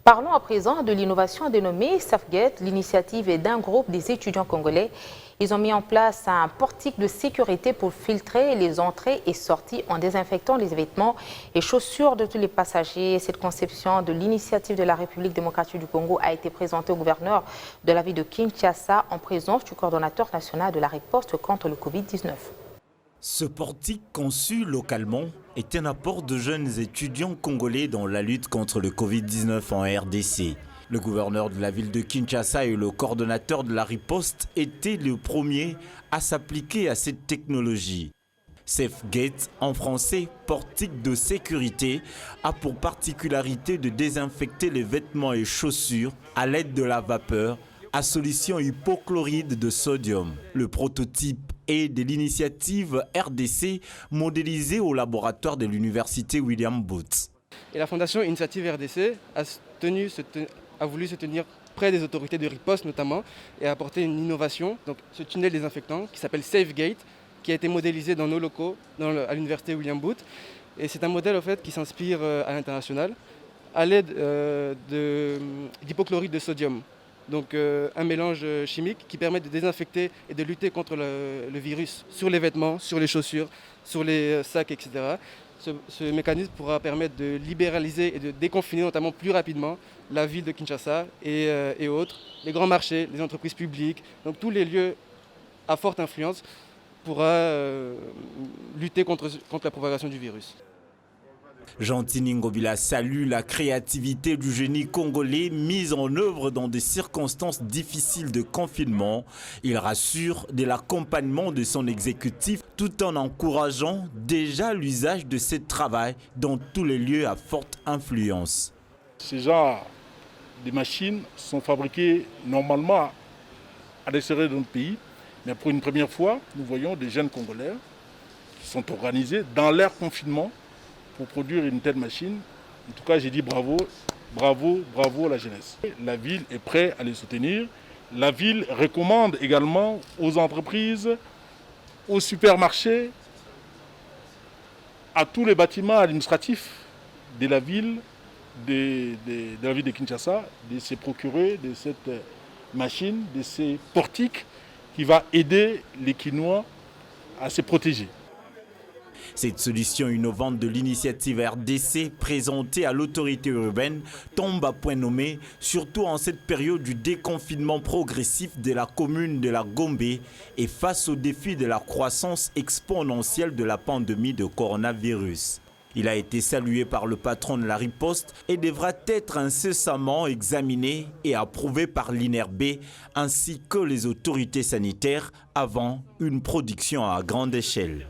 Parlons à présent de l'innovation dénommée SafeGate. L'initiative est d'un groupe des étudiants congolais. Ils ont mis en place un portique de sécurité pour filtrer les entrées et sorties en désinfectant les vêtements et chaussures de tous les passagers. Cette conception de l'initiative de la République démocratique du Congo a été présentée au gouverneur de la ville de Kinshasa en présence du coordonnateur national de la riposte contre le Covid-19. Ce portique conçu localement est un apport de jeunes étudiants congolais dans la lutte contre le Covid-19 en RDC. Le gouverneur de la ville de Kinshasa et le coordonnateur de la riposte étaient les premiers à s'appliquer à cette technologie. SafeGate, en français, portique de sécurité, a pour particularité de désinfecter les vêtements et chaussures à l'aide de la vapeur à solution hypochlorite de sodium. Le prototype est de l'initiative RDC modélisée au laboratoire de l'université William Booth. Et la fondation Initiative RDC a voulu se tenir près des autorités de riposte notamment et apporter une innovation, donc ce tunnel désinfectant qui s'appelle SafeGate, qui a été modélisé dans nos locaux à l'université William Booth. Et c'est un modèle en fait, qui s'inspire à l'international à l'aide d'hypochlorite de sodium. Donc un mélange chimique qui permet de désinfecter et de lutter contre le virus sur les vêtements, sur les chaussures, sur les sacs, etc. Ce mécanisme pourra permettre de libéraliser et de déconfiner notamment plus rapidement la ville de Kinshasa et autres, les grands marchés, les entreprises publiques, donc tous les lieux à forte influence pourra lutter contre la propagation du virus. Gentini Ngobila salue la créativité du génie congolais mise en œuvre dans des circonstances difficiles de confinement. Il rassure de l'accompagnement de son exécutif tout en encourageant déjà l'usage de ce travail dans tous les lieux à forte influence. Ces genre de machines sont fabriquées normalement à l'extérieur de notre pays, mais pour une première fois, nous voyons des jeunes Congolais qui sont organisés dans leur confinement pour produire une telle machine. En tout cas, j'ai dit bravo, bravo, bravo à la jeunesse. La ville est prête à les soutenir. La ville recommande également aux entreprises, aux supermarchés, à tous les bâtiments administratifs de la ville, de la ville de Kinshasa, de se procurer de cette machine, de ces portiques qui va aider les Kinois à se protéger. Cette solution innovante de l'initiative RDC présentée à l'autorité urbaine tombe à point nommé, surtout en cette période du déconfinement progressif de la commune de la Gombe et face au défi de la croissance exponentielle de la pandémie de coronavirus. Il a été salué par le patron de la riposte et devra être incessamment examiné et approuvé par l'INRB ainsi que les autorités sanitaires avant une production à grande échelle.